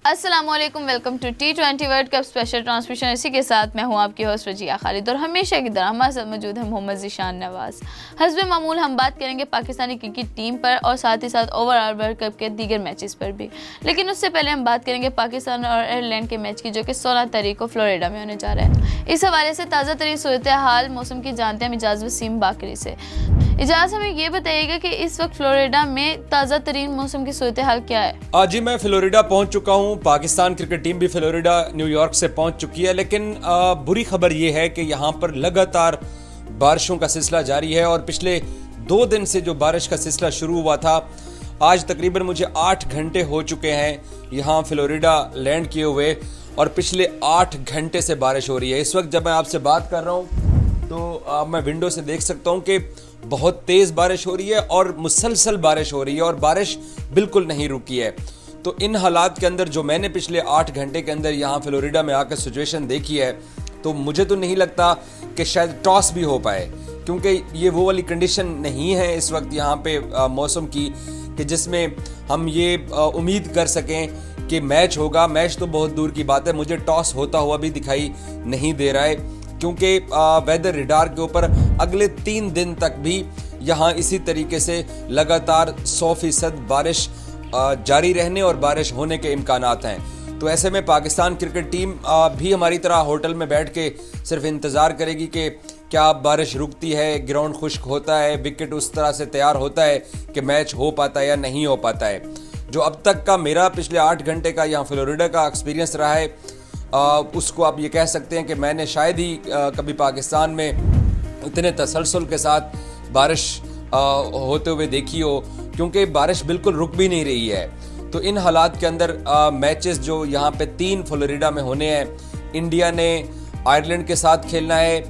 अस्सलामुअलैकुम, welcome to T20 world cup special transmission. इसी के साथ मैं हूं आपकी होस्ट रजिया खालिद और हमेशा की तरह हमारे साथ मौजूद है मोहम्मद ज़ीशान नवाज़। हस्ब मामूल हम बात करेंगे पाकिस्तानी क्रिकेट टीम पर और साथ ही साथ ओवरऑल वर्ल्ड कप के दीगर मैचेस पर भी, लेकिन उससे पहले हम बात करेंगे पाकिस्तान और आयरलैंड के मैच की, जो कि 16 तारीख को फ्लोरिडा में होने जा रहा है। इस हवाले से ताज़ा तरीन सूरत हाल मौसम की जानते हैं इजाज़ वसीम बाकरी से। इजाज़, हमें ये बताइएगा कि इस वक्त फ्लोरिडा में ताज़ा तरीन मौसम की सूरत हाल क्या है? आज ही मैं फ्लोरिडा पहुंच चुका हूं। पाकिस्तान क्रिकेट टीम भी फ्लोरिडा न्यूयॉर्क से पहुंच चुकी है, लेकिन बुरी खबर यह है कि यहां पर लगातार बारिशों का सिलसिला जारी है और पिछले 2 दिन से जो बारिश का सिलसिला शुरू हुआ था, आज तकरीबन मुझे 8 घंटे हो चुके हैं यहां फ्लोरिडा लैंड किए हुए और पिछले 8 घंटे से बारिश हो रही है। इस वक्त जब मैं आपसे बात कर रहा हूं तो मैं विंडो से देख सकता हूं कि बहुत तेज़ बारिश हो रही है और मुसलसल बारिश हो रही है और बारिश बिल्कुल नहीं रुकी है। तो इन हालात के अंदर जो मैंने पिछले 8 घंटे के अंदर यहाँ फ्लोरिडा में आकर सिचुएशन देखी है, तो मुझे तो नहीं लगता कि शायद टॉस भी हो पाए, क्योंकि ये वो वाली कंडीशन नहीं है इस वक्त यहाँ पे मौसम की कि जिसमें हम ये उम्मीद कर सकें कि मैच होगा। मैच तो बहुत दूर की बात है, मुझे टॉस होता हुआ भी दिखाई नहीं दे रहा है, क्योंकि वेदर रडार के ऊपर अगले 3 दिन तक भी यहाँ इसी तरीके से लगातार 100% बारिश जारी रहने और बारिश होने के इम्कानात हैं। तो ऐसे में पाकिस्तान क्रिकेट टीम भी हमारी तरह होटल में बैठ के सिर्फ इंतज़ार करेगी कि क्या बारिश रुकती है, ग्राउंड खुश्क होता है, विकेट उस तरह से तैयार होता है कि मैच हो पाता है या नहीं हो पाता है। जो अब तक का मेरा पिछले 8 घंटे का यहाँ फ्लोरिडा का एक्सपीरियंस रहा है, उसको आप ये कह सकते हैं कि मैंने शायद ही कभी पाकिस्तान में इतने तसलसल के साथ बारिश होते हुए देखी हो, क्योंकि बारिश बिल्कुल रुक भी नहीं रही है। तो इन हालात के अंदर मैचेस जो यहाँ पे 3 फ्लोरिडा में होने हैं, इंडिया ने आयरलैंड के साथ खेलना है,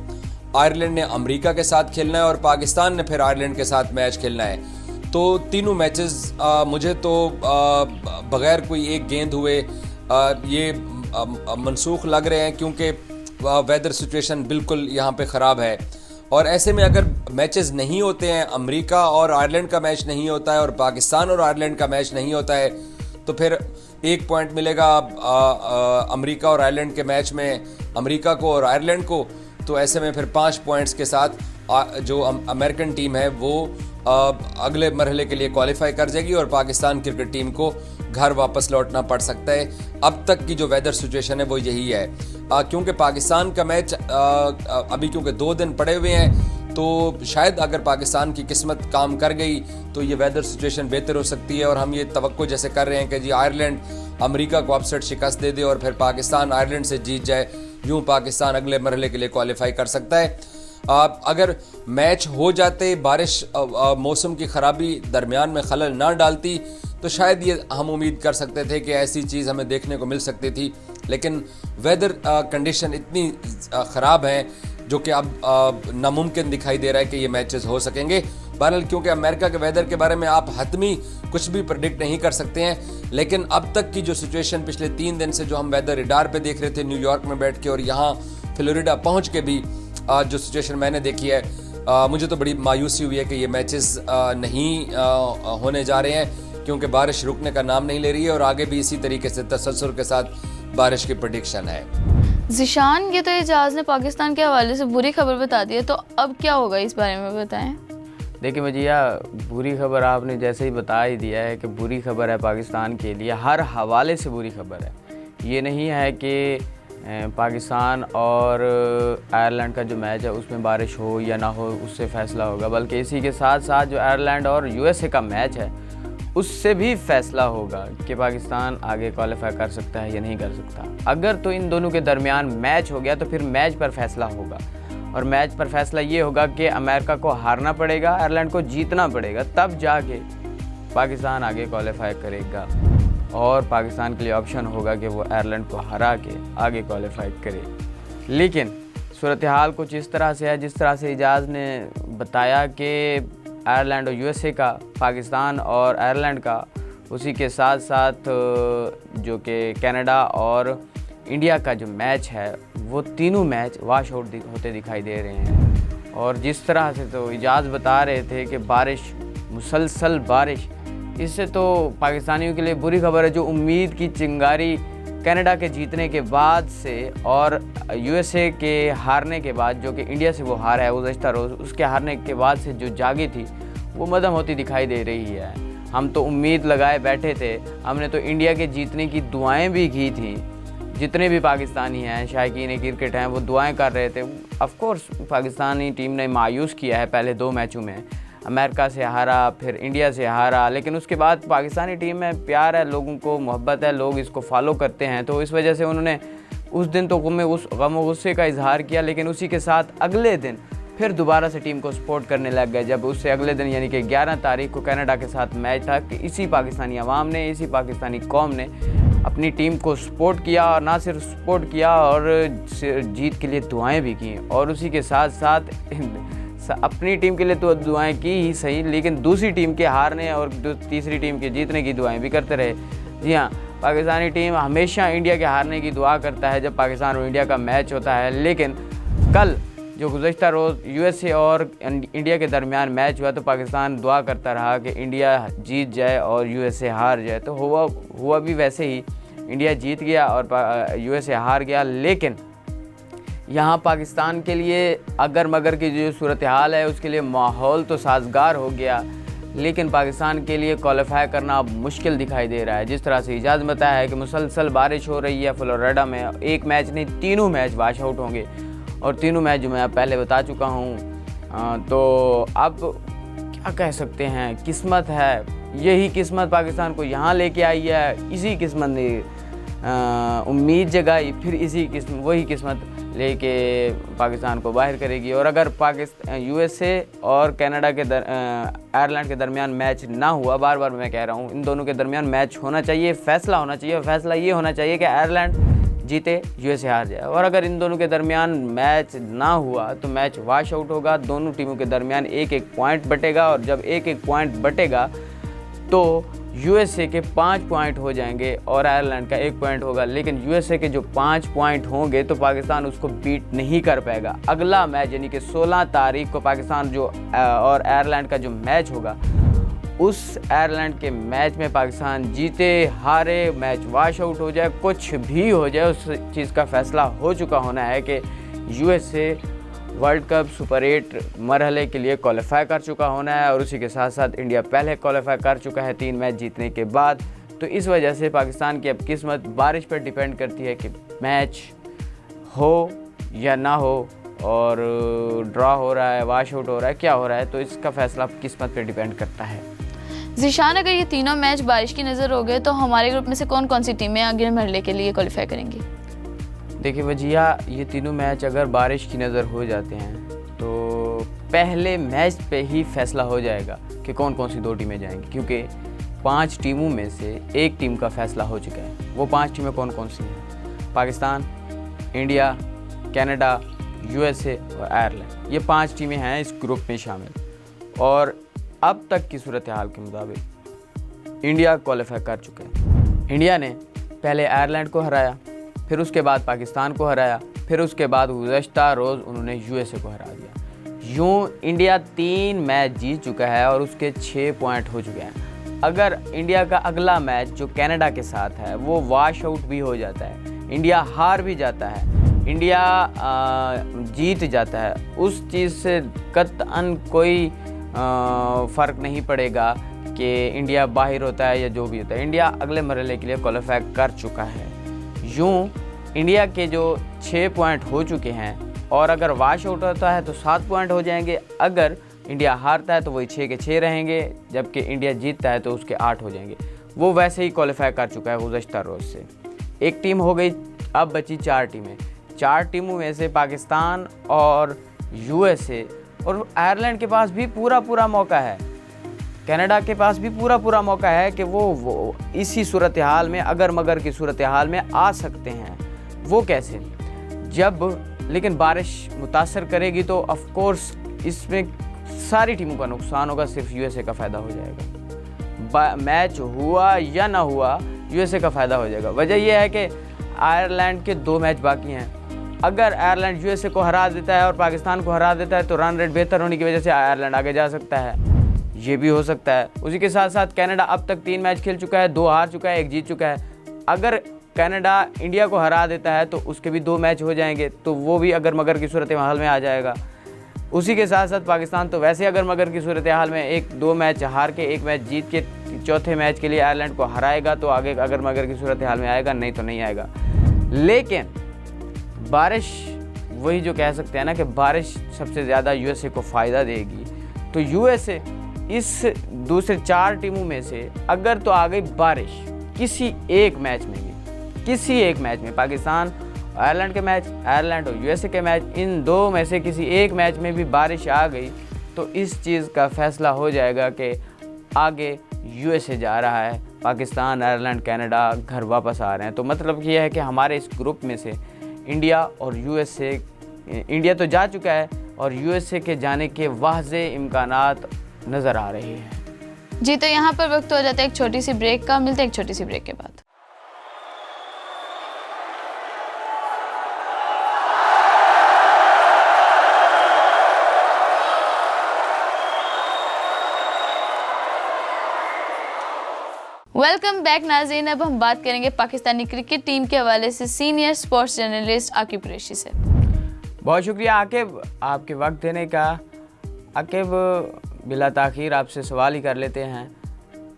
आयरलैंड ने अमेरिका के साथ खेलना है और पाकिस्तान ने फिर आयरलैंड के साथ मैच खेलना है। तो तीनों मैचेस मुझे तो बगैर कोई एक गेंद हुए ये मनसूख लग रहे हैं, क्योंकि वेदर सिचुएशन बिल्कुल यहाँ पे ख़राब है। और ऐसे में अगर मैचेस नहीं होते हैं, अमेरिका और आयरलैंड का मैच नहीं होता है और पाकिस्तान और आयरलैंड का मैच नहीं होता है, तो फिर 1 पॉइंट मिलेगा अमेरिका और आयरलैंड के मैच में अमेरिका को और आयरलैंड को। तो ऐसे में फिर 5 पॉइंट्स के साथ जो अमेरिकन टीम है वो अगले मरहले के लिए क्वालिफाई कर जाएगी और पाकिस्तान क्रिकेट टीम को घर वापस लौटना पड़ सकता है। अब तक की जो वेदर सिचुएशन है वो यही है, क्योंकि पाकिस्तान का मैच अभी क्योंकि 2 दिन पड़े हुए हैं, तो शायद अगर पाकिस्तान की किस्मत काम कर गई तो ये वेदर सिचुएशन बेहतर हो सकती है और हम ये तवक्को जैसे कर रहे हैं कि जी आयरलैंड अमेरिका को अपसेट शिकस्त दे दे और फिर पाकिस्तान आयरलैंड से जीत जाए, यूँ पाकिस्तान अगले मरहले के लिए क्वालिफाई कर सकता है। अगर मैच हो जाते, बारिश मौसम की ख़राबी दरमियान में खलल ना डालती, तो शायद ये हम उम्मीद कर सकते थे कि ऐसी चीज़ हमें देखने को मिल सकती थी। लेकिन वेदर कंडीशन इतनी ख़राब हैं जो कि अब नामुमकिन दिखाई दे रहा है कि ये मैचेस हो सकेंगे। बहरहाल, क्योंकि अमेरिका के वेदर के बारे में आप हतमी कुछ भी प्रेडिक्ट नहीं कर सकते हैं, लेकिन अब तक की जो सिचुएशन पिछले 3 दिन से जो हम वेदर रडार पे देख रहे थे न्यूयॉर्क में बैठ के और यहाँ फ्लोरिडा पहुँच के भी जो सिचुएशन मैंने देखी है, मुझे तो बड़ी मायूसी हुई है कि ये मैचेस नहीं होने जा रहे हैं, क्योंकि बारिश रुकने का नाम नहीं ले रही है और आगे भी इसी तरीके से तसलसल के साथ बारिश की प्रेडिक्शन है। ज़ीशान, ये तो इजाज़ ने पाकिस्तान के हवाले से बुरी खबर बता दी है, तो अब क्या होगा इस बारे में बताएं। देखिए भैया, बुरी खबर आपने जैसे ही बता ही दिया है कि बुरी खबर है पाकिस्तान के लिए, हर हवाले से बुरी खबर है। ये नहीं है कि पाकिस्तान और आयरलैंड का जो मैच है उसमें बारिश हो या ना हो उससे फ़ैसला होगा, बल्कि इसी के साथ साथ जो आयरलैंड और यूएसए का मैच है उससे भी फैसला होगा कि पाकिस्तान आगे क्वालिफाई कर सकता है या नहीं कर सकता। अगर तो इन दोनों के दरमियान मैच हो गया तो फिर मैच पर फैसला होगा, और मैच पर फैसला ये होगा कि अमेरिका को हारना पड़ेगा, आयरलैंड को जीतना पड़ेगा, तब जाके पाकिस्तान आगे क्वालिफाई करेगा और पाकिस्तान के लिए ऑप्शन होगा कि वो आयरलैंड को हरा के आगे क्वालिफाई करे। लेकिन सूरत हाल कुछ इस तरह से है जिस तरह से इजाज़ ने बताया कि आयरलैंड और यूएसए का, पाकिस्तान और आयरलैंड का, उसी के साथ साथ जो कि कनाडा और इंडिया का जो मैच है वो तीनों मैच वॉश आउट होते दिखाई दे रहे हैं। और जिस तरह से तो इजाज़ बता रहे थे कि बारिश, मुसलसल बारिश इससे तो पाकिस्तानियों के लिए बुरी खबर है। जो उम्मीद की चिंगारी कनाडा के जीतने के बाद से और यूएसए के हारने के बाद, जो कि इंडिया से वो हार है गुज़श्ता रोज़, उसके हारने के बाद से जो जागी थी वो मदम होती दिखाई दे रही है। हम तो उम्मीद लगाए बैठे थे, हमने तो इंडिया के जीतने की दुआएं भी की थी। जितने भी पाकिस्तानी हैं, शायकीन क्रिकेट हैं, वो दुआएं कर रहे थे। ऑफ कोर्स पाकिस्तानी टीम ने मायूस किया है पहले 2 मैचों में, अमेरिका से हारा, फिर इंडिया से हारा, लेकिन उसके बाद पाकिस्तानी टीम में प्यार है, लोगों को मोहब्बत है, लोग इसको फॉलो करते हैं। तो इस वजह से उन्होंने उस दिन तो गम गुस्से का इजहार किया, लेकिन उसी के साथ अगले दिन फिर दोबारा से टीम को सपोर्ट करने लग गए। जब उससे अगले दिन यानी कि 11 तारीख को कनाडा के साथ मैच था, कि इसी पाकिस्तानी अवाम ने, इसी पाकिस्तानी कौम ने अपनी टीम को सपोर्ट किया, और ना सिर्फ सपोर्ट किया और जीत के लिए दुआएं भी की, और उसी के साथ साथ अपनी टीम के लिए तो दुआएं की ही सही, लेकिन दूसरी टीम के हारने और तीसरी टीम के जीतने की दुआएं भी करते रहे। जी हाँ, पाकिस्तानी टीम हमेशा इंडिया के हारने की दुआ करता है जब पाकिस्तान और इंडिया का मैच होता है, लेकिन कल जो गुज़श्ता रोज़ यूएसए और इंडिया के दरमियान मैच हुआ तो पाकिस्तान दुआ करता रहा कि इंडिया जीत जाए और यूएसए हार जाए। तो हुआ भी वैसे ही, इंडिया जीत गया और यूएसए हार गया। लेकिन यहाँ पाकिस्तान के लिए अगर मगर की जो सूरत हाल है उसके लिए माहौल तो साजगार हो गया, लेकिन पाकिस्तान के लिए क्वालिफाई करना अब मुश्किल दिखाई दे रहा है। जिस तरह से इजाज़ बताया है कि मुसलसल बारिश हो रही है फ्लोरिडा में, एक मैच नहीं 3 मैच वाश आउट होंगे, और 3 मैच जो मैं पहले बता चुका हूँ। तो अब क्या कह सकते हैं, किस्मत है, यही किस्मत पाकिस्तान को यहाँ लेके आई है। इसी किस्मत ने उम्मीद जगाई, फिर वही किस्मत लेके पाकिस्तान को बाहर करेगी। और अगर पाकिस्तान यूएसए और कनाडा के आयरलैंड के दरमियान मैच ना हुआ, बार बार मैं कह रहा हूँ, इन दोनों के दरमियान मैच होना चाहिए, फैसला होना चाहिए, और फैसला ये होना चाहिए कि आयरलैंड जीते, यूएसए हार जाए। और अगर इन दोनों के दरमियान मैच ना हुआ तो मैच वॉश आउट होगा, दोनों टीमों के दरमियान 1-1 पॉइंट बटेगा, और जब 1-1 पॉइंट बटेगा तो यूएसए के 5 पॉइंट हो जाएंगे और आयरलैंड का 1 पॉइंट होगा। लेकिन यूएसए के जो 5 पॉइंट होंगे तो पाकिस्तान उसको बीट नहीं कर पाएगा। अगला मैच यानी कि 16 तारीख को पाकिस्तान और आयरलैंड का जो मैच होगा, उस आयरलैंड के मैच में पाकिस्तान जीते हारे, मैच वॉश आउट हो जाए, कुछ भी हो जाए, उस चीज़ का फैसला हो चुका होना है कि यूएसए वर्ल्ड कप सुपर 8 मरहले के लिए क्वालिफाई कर चुका होना है। और उसी के साथ साथ इंडिया पहले क्वालिफाई कर चुका है 3 मैच जीतने के बाद। तो इस वजह से पाकिस्तान की अब किस्मत बारिश पर डिपेंड करती है कि मैच हो या ना हो, और ड्रॉ हो रहा है, वॉश आउट हो रहा है, क्या हो रहा है, तो इसका फैसला किस्मत पर डिपेंड करता है। ज़ीशान, अगर ये तीनों मैच बारिश की नज़र हो गए तो हमारे ग्रुप में से कौन कौन सी टीमें अगले मरहले के लिए क्वालिफाई करेंगी? देखिए वजिया, ये तीनों मैच अगर बारिश की नज़र हो जाते हैं तो पहले मैच पे ही फैसला हो जाएगा कि कौन कौन सी 2 टीमें जाएंगी, क्योंकि 5 टीमों में से एक टीम का फैसला हो चुका है। वो 5 टीमें कौन कौन सी हैं? पाकिस्तान, इंडिया, कनाडा, यूएसए और आयरलैंड। ये 5 टीमें हैं इस ग्रुप में शामिल। और अब तक की सूरत हाल के मुताबिक इंडिया क्वालिफाई कर चुके हैं। इंडिया ने पहले आयरलैंड को हराया, फिर उसके बाद पाकिस्तान को हराया, फिर उसके बाद गुज़श्ता रोज़ उन्होंने यूएसए को हरा दिया। यूँ इंडिया 3 मैच जीत चुका है और उसके 6 पॉइंट हो चुके हैं। अगर इंडिया का अगला मैच जो कनाडा के साथ है वो वॉश आउट भी हो जाता है, इंडिया हार भी जाता है, इंडिया जीत जाता है, उस चीज़ से कतअन कोई फ़र्क नहीं पड़ेगा कि इंडिया बाहर होता है या जो भी होता है। इंडिया अगले मरहले के लिए क्वालिफाई कर चुका है। यूँ इंडिया के जो 6 पॉइंट हो चुके हैं, और अगर वॉश आउट होता है तो 7 पॉइंट हो जाएंगे, अगर इंडिया हारता है तो वही 6 के 6 रहेंगे, जबकि इंडिया जीतता है तो उसके 8 हो जाएंगे। वो वैसे ही क्वालिफाई कर चुका है गुज़श्ता रोज़ से। एक टीम हो गई, अब बची 4 टीमें। 4 टीमों में से पाकिस्तान और यूएसए और आयरलैंड के पास भी पूरा मौका है, कनाडा के पास भी पूरा मौका है कि वो इसी सूरत हाल में, अगर मगर की सूरत हाल में आ सकते हैं। वो कैसे? जब लेकिन बारिश मुतासर करेगी तो ऑफ कोर्स इसमें सारी टीमों का नुकसान होगा, सिर्फ यूएसए का फ़ायदा हो जाएगा। मैच हुआ या ना हुआ यूएसए का फ़ायदा हो जाएगा। वजह यह है कि आयरलैंड के 2 मैच बाकी हैं। अगर आयरलैंड यूएसए को हरा देता है और पाकिस्तान को हरा देता है तो रन रेट बेहतर होने की वजह से आयरलैंड आगे जा सकता है। ये भी हो सकता है। उसी के साथ साथ कनाडा अब तक 3 मैच खेल चुका है, 2 हार चुका है, 1 जीत चुका है। अगर कनाडा इंडिया को हरा देता है तो उसके भी 2 मैच हो जाएंगे, तो वो भी अगर मगर की सूरत हाल में आ जाएगा। उसी के साथ साथ पाकिस्तान तो वैसे अगर मगर की सूरत हाल में 2 मैच हार के 1 मैच जीत के चौथे मैच के लिए आयरलैंड को हराएगा तो आगे अगर मगर की सूरत हाल में आएगा, नहीं तो नहीं आएगा। लेकिन बारिश, वही जो कह सकते हैं ना कि बारिश सबसे ज़्यादा यूएसए को फ़ायदा देगी। तो यूएसए इस दूसरे 4 टीमों में से अगर तो आ गई बारिश किसी एक मैच में भी, किसी एक मैच में, पाकिस्तान आयरलैंड के मैच, आयरलैंड और यूएसए के मैच, इन 2 में से किसी एक मैच में भी बारिश आ गई तो इस चीज़ का फैसला हो जाएगा कि आगे यूएसए जा रहा है, पाकिस्तान, आयरलैंड, कनाडा घर वापस आ रहे हैं। तो मतलब ये है कि हमारे इस ग्रुप में से इंडिया और यूएसए, इंडिया तो जा चुका है और यूएसए के जाने के वाज़े इम्कानात नज़र आ रहे हैं। जी, तो यहाँ पर वक्त हो जाता है एक छोटी सी ब्रेक का। मिलते हैं एक छोटी सी ब्रेक के बाद। वेलकम बैक नाज़रीन। अब हम बात करेंगे पाकिस्तानी क्रिकेट टीम के हवाले से senior sports journalist Aqib Qureshi से। बहुत शुक्रिया आकिब, आपके वक्त देने का। आकिब, बिला ताख़ीर आपसे सवाल ही कर लेते हैं।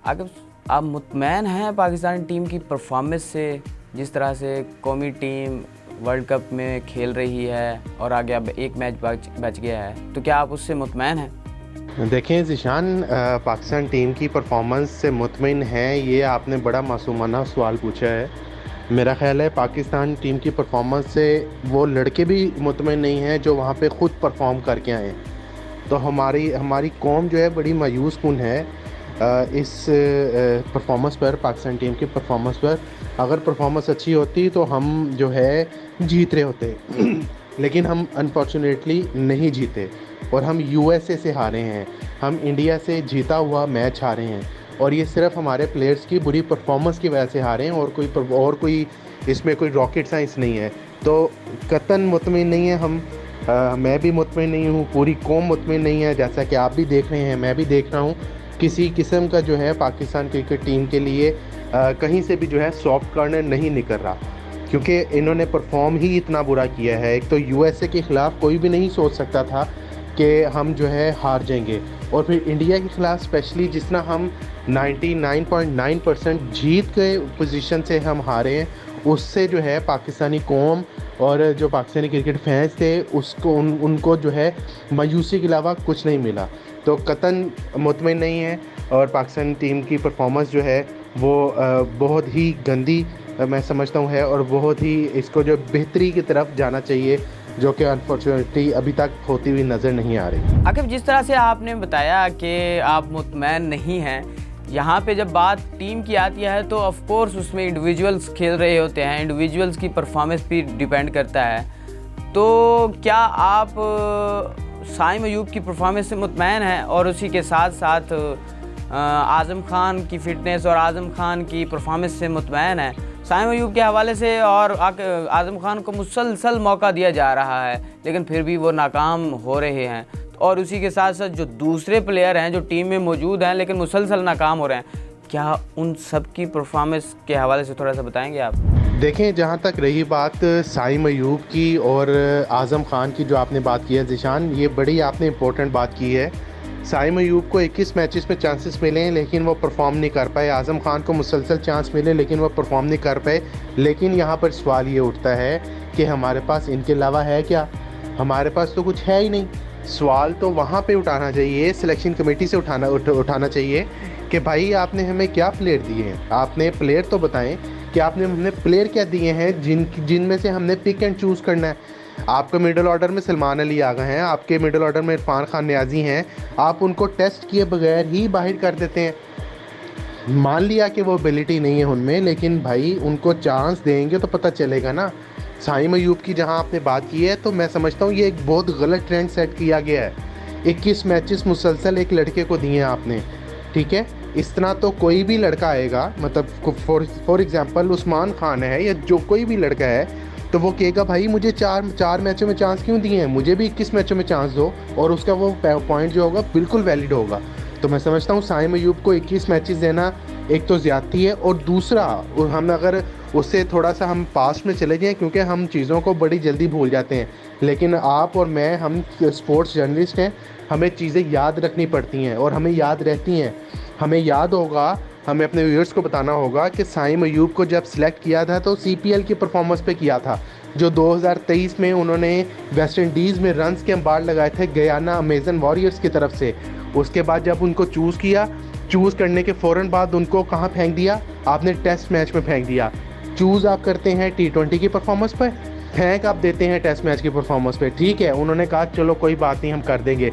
आकिब, आप मुतमैन हैं पाकिस्तानी टीम की परफॉर्मेंस से, जिस तरह से कौमी टीम वर्ल्ड कप में खेल रही है और आगे अब 1 मैच बच गया है, तो क्या आप उससे मुतमैन हैं? देखें ज़ीशान, पाकिस्तान टीम की परफॉर्मेंस से मुतमिन हैं, ये आपने बड़ा मासूमाना सवाल पूछा है। मेरा ख़्याल है पाकिस्तान टीम की परफॉर्मेंस से वो लड़के भी मुतमिन नहीं हैं जो वहाँ पे ख़ुद परफॉर्म करके आए। तो हमारी कौम जो है बड़ी मायूस कुन है इस परफॉर्मेंस पर, पाकिस्तान टीम की परफॉर्मेंस पर। अगर परफॉर्मेंस अच्छी होती तो हम जो है जीत रहे होते लेकिन हम अनफॉर्चुनेटली नहीं जीते और हम यूएसए से हारे हैं, हम इंडिया से जीता हुआ मैच हारे हैं और ये सिर्फ हमारे प्लेयर्स की बुरी परफॉर्मेंस की वजह से हारे हैं और कोई इसमें कोई रॉकेट साइंस नहीं है। तो कतन मुतमिन नहीं है हम, मैं भी मुतमिन नहीं हूँ, पूरी कौम मुतमिन नहीं है। जैसा कि आप भी देख रहे हैं, मैं भी देख रहा हूँ, किसी किस्म का जो है पाकिस्तान क्रिकेट टीम के लिए कहीं से भी जो है सॉफ्ट कॉर्नर नहीं निकल रहा, क्योंकि इन्होंने परफॉर्म ही इतना बुरा किया है। एक तो यूएसए के ख़िलाफ़ कोई भी नहीं सोच सकता था कि हम जो है हार जाएंगे, और फिर इंडिया के ख़िलाफ़ स्पेशली जिस तरह हम 99.9% जीत के पोजीशन से हम हारे हैं, उससे जो है पाकिस्तानी कौम और जो पाकिस्तानी क्रिकेट फैंस थे उसको उनको जो है मायूसी के अलावा कुछ नहीं मिला। तो कतन मुतमिन नहीं है और पाकिस्तान टीम की परफॉर्मेंस जो है वो बहुत ही गंदी मैं समझता हूँ है और बहुत ही इसको जो बेहतरी की तरफ जाना चाहिए, जो कि अनफॉर्चुनेटली अभी तक होती हुई नज़र नहीं आ रही। आकिब, जिस तरह से आपने बताया कि आप मुतमैन नहीं हैं, यहाँ पे जब बात टीम की आती है तो ऑफ कोर्स उसमें इंडिविजुअल्स खेल रहे होते हैं, इंडिविजुअल्स की परफॉर्मेंस भी डिपेंड करता है। तो क्या आप साइम अयूब की परफॉर्मेंस से मुतमैन हैं और उसी के साथ साथ आज़म खान की फ़िटनेस और आज़म खान की परफॉर्मेंस से मुतमैन हैं? साइम अयूब के हवाले से और आज़म खान को मुसलसल मौका दिया जा रहा है लेकिन फिर भी वो नाकाम हो रहे हैं, और उसी के साथ साथ जो दूसरे प्लेयर हैं जो टीम में मौजूद हैं लेकिन मुसलसल नाकाम हो रहे हैं, क्या उन सब की परफॉर्मेंस के हवाले से थोड़ा सा बताएंगे आप? देखें, जहाँ तक रही बात साइम अयूब की और आज़म खान की जो आपने बात की है ज़ीशान, ये बड़ी आपने इम्पोर्टेंट बात की है। साइम अयूब को 21 मैचेस में चांसेस मिले हैं लेकिन वो परफॉर्म नहीं कर पाए। आज़म खान को मुसलसल चांस मिले लेकिन वो परफॉर्म नहीं कर पाए। लेकिन यहाँ पर सवाल ये उठता है कि हमारे पास इनके अलावा है क्या? हमारे पास तो कुछ है ही नहीं। सवाल तो वहाँ पे उठाना चाहिए, सिलेक्शन कमेटी से उठाना चाहिए कि भाई आपने हमें क्या प्लेयर दिए हैं, आपने प्लेयर तो बताएं कि आपने हमने प्लेयर क्या दिए हैं जिनमें से हमने पिक एंड चूज़ करना है। आपके मिडिल ऑर्डर में सलमान अली आ गए हैं, आपके मिडिल ऑर्डर में इरफान खान नियाजी हैं, आप उनको टेस्ट किए बगैर ही बाहर कर देते हैं। मान लिया कि वो एबिलिटी नहीं है उनमें, लेकिन भाई उनको चांस देंगे तो पता चलेगा ना। साइम अयूब की जहां आपने बात की है तो मैं समझता हूँ ये एक बहुत गलत ट्रेंड सेट किया गया है। 21 मैचेस मुसलसल एक लड़के को दिए हैं आपने, ठीक है? इस तरह तो कोई भी लड़का आएगा, मतलब फॉर एग्जांपल उस्मान खान है या जो कोई भी लड़का है, तो वो कहेगा भाई मुझे चार मैचों में चांस क्यों दिए हैं, मुझे भी 21 मैचों में चांस दो, और उसका वो पॉइंट जो होगा बिल्कुल वैलिड होगा। तो मैं समझता हूँ साइम अयूब को 21 मैचेस देना एक तो ज़्यादती है, और दूसरा हम अगर उससे थोड़ा सा हम पास्ट में चले जाएं, क्योंकि हम चीज़ों को बड़ी जल्दी भूल जाते हैं, लेकिन आप और मैं, हम स्पोर्ट्स जर्नलिस्ट हैं, हमें चीज़ें याद रखनी पड़ती हैं और हमें याद रहती हैं। हमें याद होगा, हमें अपने व्यूअर्स को बताना होगा कि साइम अयूब को जब सिलेक्ट किया था तो CPL की परफॉर्मेंस पे किया था, जो 2023 में उन्होंने वेस्ट इंडीज़ में रन्स के अंबार लगाए थे गयाना अमेजन वॉरियर्स की तरफ से। उसके बाद जब उनको चूज़ करने के फ़ौरन बाद उनको कहाँ फेंक दिया? आपने टेस्ट मैच में फेंक दिया। चूज़ आप करते हैं T20 की परफॉर्मेंस पर, फेंक आप देते हैं टेस्ट मैच की परफॉर्मेंस पे। ठीक है, उन्होंने कहा चलो कोई बात नहीं, हम कर देंगे।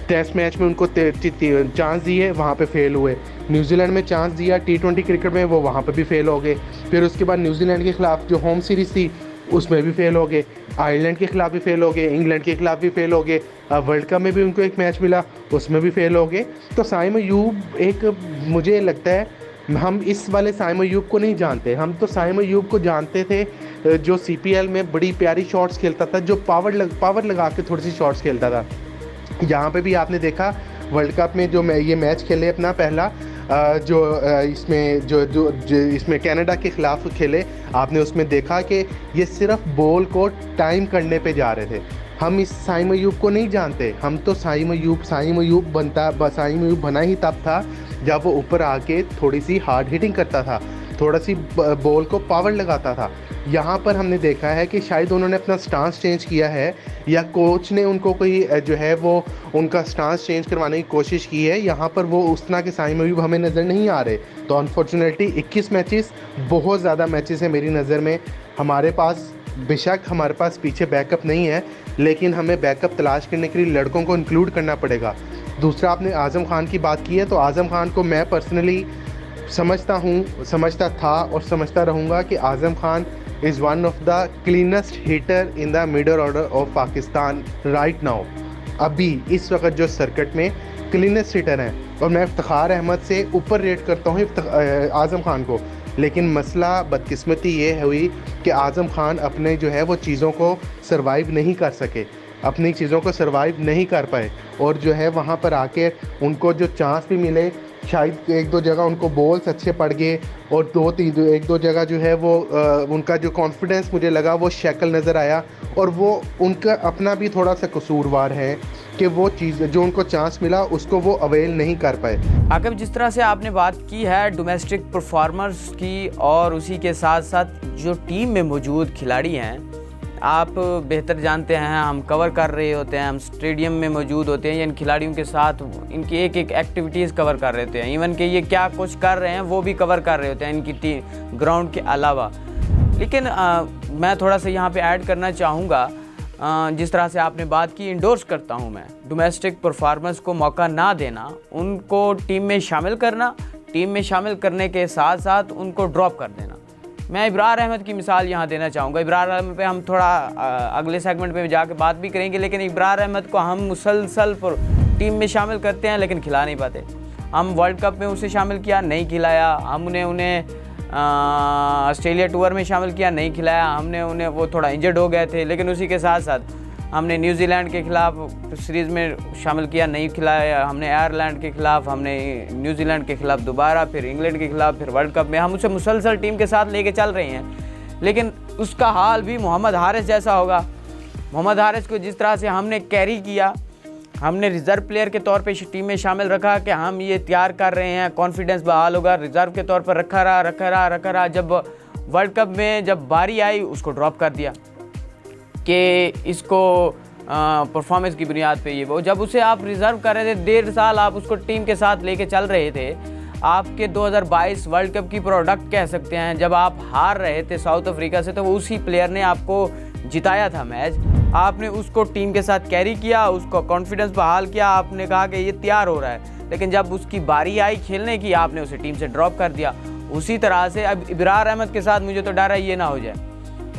टेस्ट मैच में उनको चांस दिए, वहाँ पे फेल हुए। न्यूजीलैंड में चांस दिया T20 क्रिकेट में, वो वहाँ पे भी फेल हो गए। फिर उसके बाद न्यूजीलैंड के ख़िलाफ़ जो होम सीरीज़ थी उसमें भी फेल हो गए, आयरलैंड के ख़िलाफ़ भी फेल हो गए, इंग्लैंड के ख़िलाफ़ भी फेल हो गए, वर्ल्ड कप में भी उनको एक मैच मिला, उसमें भी फेल हो गए। तो साइम अयूब एक, मुझे लगता है हम इस वाले साइम अयूब को नहीं जानते। हम तो साइम अयूब को जानते थे जो CPL में बड़ी प्यारी शॉट्स खेलता था, जो पावर लगा के थोड़ी सी शॉट्स खेलता था। यहाँ पे भी आपने देखा वर्ल्ड कप में जो ये मैच खेले अपना पहला, इसमें कनाडा के ख़िलाफ़ खेले, आपने उसमें देखा कि ये सिर्फ बॉल को टाइम करने पे जा रहे थे। हम इस साइम अयूब को नहीं जानते। हम तो साइम अयूब बना ही तब था जब वो ऊपर आके थोड़ी सी हार्ड हिटिंग करता था, थोड़ा सी बॉल को पावर लगाता था। यहाँ पर हमने देखा है कि शायद उन्होंने अपना स्टांस चेंज किया है, या कोच ने उनको कोई जो है वो उनका स्टांस चेंज करवाने की कोशिश की है। यहाँ पर वो उस तरह के साइम अयूब हमें नज़र नहीं आ रहे। तो अनफॉर्चुनेटली 21 मैचेस बहुत ज़्यादा मैचेस हैं मेरी नज़र में। हमारे पास बेशक हमारे पास पीछे बैकअप नहीं है, लेकिन हमें बैकअप तलाश करने के लिए लड़कों को इंक्लूड करना पड़ेगा। दूसरा, आपने आज़म खान की बात की है, तो आज़म खान को मैं पर्सनली समझता था और समझता रहूँगा कि Azam Khan is one of the cleanest hitter in the middle order of Pakistan right now. अभी इस वक्त जो सर्किट में क्लीनेस्ट हिटर हैं, और मैं इफ्तिखार अहमद से ऊपर रेट करता हूँ आज़म खान को। लेकिन मसला बदकिस्मती ये हुई कि आज़म खान अपने जो है वो चीज़ों को सर्वाइव नहीं कर सके, अपनी चीज़ों को सर्वाइव नहीं कर पाए, और जो है वहाँ पर आके उनको जो चांस भी मिले, शायद एक दो जगह उनको बॉल्स अच्छे पड़ गए, और एक दो जगह जो है वो उनका जो कॉन्फिडेंस मुझे लगा वो शैकल नज़र आया, और वो उनका अपना भी थोड़ा सा कसूरवार है कि वो चीज़ जो उनको चांस मिला उसको वो अवेल नहीं कर पाए। आकिब, जिस तरह से आपने बात की है डोमेस्टिक परफॉर्मर्स की, और उसी के साथ साथ जो टीम में मौजूद खिलाड़ी हैं, आप बेहतर जानते हैं, हम कवर कर रहे होते हैं, हम स्टेडियम में मौजूद होते हैं, इन खिलाड़ियों के साथ इनकी एक एक एक्टिविटीज़ कवर कर रहे होते हैं, इवन कि ये क्या कुछ कर रहे हैं वो भी कवर कर रहे होते हैं इनकी टीम ग्राउंड के अलावा। लेकिन मैं थोड़ा सा यहाँ पे ऐड करना चाहूँगा, जिस तरह से आपने बात की, इंडोर्स करता हूँ मैं डोमेस्टिक परफॉर्मेंस को मौका ना देना, उनको टीम में शामिल करना, टीम में शामिल करने के साथ साथ उनको ड्रॉप कर देना। मैं इब्रार अहमद की मिसाल यहाँ देना चाहूँगा। इब्रार अहमद पे हम थोड़ा अगले सेगमेंट में जाके बात भी करेंगे, लेकिन इब्रार अहमद को हम मुसलसल पर टीम में शामिल करते हैं लेकिन खिला नहीं पाते। हम वर्ल्ड कप में उसे शामिल किया, नहीं खिलाया। हमने उन्हें ऑस्ट्रेलिया टूर में शामिल किया, नहीं खिलाया। हमने उन्हें, वो थोड़ा इंजर्ड हो गए थे, लेकिन उसी के साथ साथ हमने न्यूजीलैंड के ख़िलाफ़ सीरीज़ में शामिल किया, नहीं खिलाया। हमने आयरलैंड के ख़िलाफ़, हमने न्यूजीलैंड के ख़िलाफ़ दोबारा, फिर इंग्लैंड के ख़िलाफ़, फिर वर्ल्ड कप में हम उसे मुसलसल टीम के साथ लेके चल रहे हैं। लेकिन उसका हाल भी मोहम्मद हारिस जैसा होगा। मोहम्मद हारिस को जिस तरह से हमने कैरी किया, हमने रिज़र्व प्लेयर के तौर पे टीम में शामिल रखा कि हम ये तैयार कर रहे हैं, कॉन्फिडेंस बहाल होगा, रिज़र्व के तौर पर रखा रहा। जब वर्ल्ड कप में जब बारी आई, उसको ड्रॉप कर दिया कि इसको परफॉर्मेंस की बुनियाद पे ये वो। जब उसे आप रिज़र्व कर रहे थे, 1.5 साल आप उसको टीम के साथ लेके चल रहे थे, आपके 2022 वर्ल्ड कप की प्रोडक्ट कह सकते हैं। जब आप हार रहे थे साउथ अफ्रीका से, तो उसी प्लेयर ने आपको जिताया था मैच। आपने उसको टीम के साथ कैरी किया, उसको कॉन्फिडेंस बहाल किया, आपने कहा कि ये तैयार हो रहा है। लेकिन जब उसकी बारी आई खेलने की, आपने उसे टीम से ड्रॉप कर दिया। उसी तरह से अब इब्रार अहमद के साथ मुझे तो डर है ये ना हो जाए।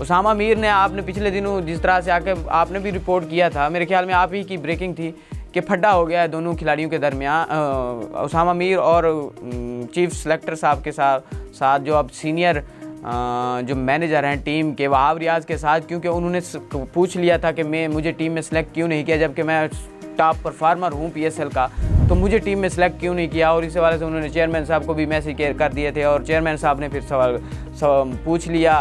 उसामा मीर ने, आपने पिछले दिनों जिस तरह से आके आपने भी रिपोर्ट किया था, मेरे ख्याल में आप ही की ब्रेकिंग थी कि फड्डा हो गया है दोनों खिलाड़ियों के दरमियान, उसामा मीर और चीफ सेलेक्टर साहब के साथ जो अब सीनियर जो मैनेजर हैं टीम के, वहाब रियाज के साथ, क्योंकि उन्होंने पूछ लिया था कि मुझे टीम में सेलेक्ट क्यों नहीं किया जबकि मैं टॉप परफॉर्मर हूँ PSL का। तो तो मुझे टीम में सेलेक्ट क्यों नहीं किया। और इस हवाले से उन्होंने चेयरमैन साहब को भी मैसेज कर दिए थे और चेयरमैन साहब ने फिर सवाल पूछ लिया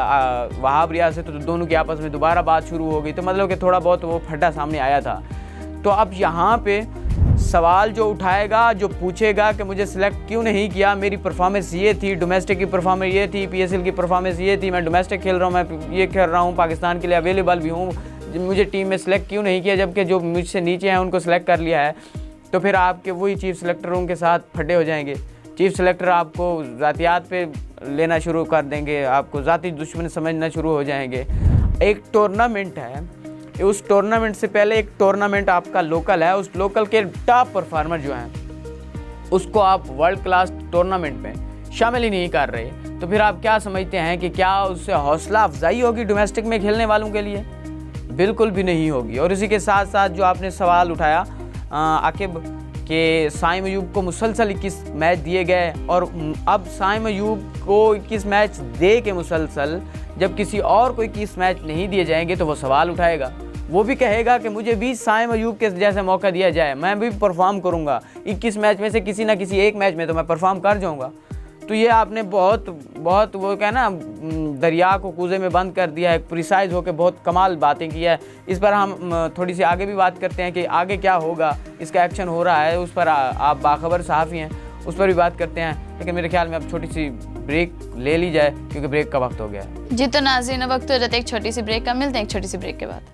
वहाब रियाज से, तो दोनों की आपस में दोबारा बात शुरू हो गई। तो मतलब कि थोड़ा बहुत वो फटा सामने आया था। तो अब यहाँ पे सवाल जो उठाएगा, जो पूछेगा कि मुझे सिलेक्ट क्यों नहीं किया, मेरी परफॉर्मेंस ये थी, डोमेस्टिक की परफॉर्मेंस ये थी, PSL की परफॉर्मेंस ये थी, मैं डोमेस्टिक खेल रहा हूँ, मैं ये खेल रहा हूँ, पाकिस्तान के लिए अवेलेबल भी हूँ, मुझे टीम में सेलेक्ट क्यों नहीं किया, जबकि जो मुझसे नीचे हैं उनको सेलेक्ट कर लिया है। तो फिर आपके वही चीफ सेलेक्टर उनके साथ फटे हो जाएंगे। चीफ सेलेक्टर आपको ज़ातियात पे लेना शुरू कर देंगे, आपको ज़ाती दुश्मन समझना शुरू हो जाएंगे। एक टूर्नामेंट है, उस टूर्नामेंट से पहले एक टूर्नामेंट आपका लोकल है, उस लोकल के टॉप परफॉर्मर जो हैं उसको आप वर्ल्ड क्लास टूर्नामेंट में शामिल ही नहीं कर रहे। तो फिर आप क्या समझते हैं कि क्या उससे हौसला अफजाई होगी डोमेस्टिक में खेलने वालों के लिए? बिल्कुल भी नहीं होगी। और इसी के साथ साथ जो आपने सवाल उठाया आकिब कि साइम अयूब को मुसलसल 21 मैच दिए गए, और अब साइम अयूब को 21 मैच दे के मुसलसल जब किसी और को 21 मैच नहीं दिए जाएंगे तो वो सवाल उठाएगा, वो भी कहेगा कि मुझे भी साइम अयूब के जैसे मौका दिया जाए, मैं भी परफॉर्म करूंगा, 21 मैच में से किसी ना किसी एक मैच में तो मैं परफॉर्म कर जाऊंगा। तो ये आपने बहुत वो क्या ना दरिया को कूजे में बंद कर दिया है, प्रिसाइज होकर बहुत कमाल बातें की है। इस पर हम थोड़ी सी आगे भी बात करते हैं कि आगे क्या होगा, इसका एक्शन हो रहा है, उस पर आप बाखबर सहाफ़ी हैं, उस पर भी बात करते हैं। लेकिन मेरे ख्याल में अब छोटी सी ब्रेक ले ली जाए क्योंकि ब्रेक का वक्त हो गया है। जी तो नाज़रीन, वक्त हो जाता है एक छोटी सी ब्रेक का, मिलते हैं एक छोटी सी ब्रेक के बाद।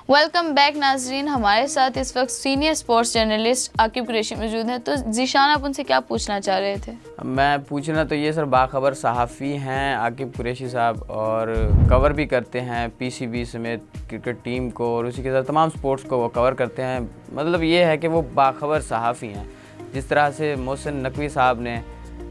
वेलकम बैक नाजरीन, हमारे साथ इस वक्त senior sports journalist Aqib Qureshi मौजूद हैं। तो जीशान, आप उनसे क्या पूछना चाह रहे थे? मैं पूछना तो ये सर, बाखबर सहाफ़ी हैं आकिब कुरैशी साहब और कवर भी करते हैं PCB समेत क्रिकेट टीम को और उसी के साथ तमाम स्पोर्ट्स को वो कवर करते हैं। मतलब ये है कि वो बाखबर सहाफ़ी हैं। जिस तरह से मोहसिन नकवी साहब ने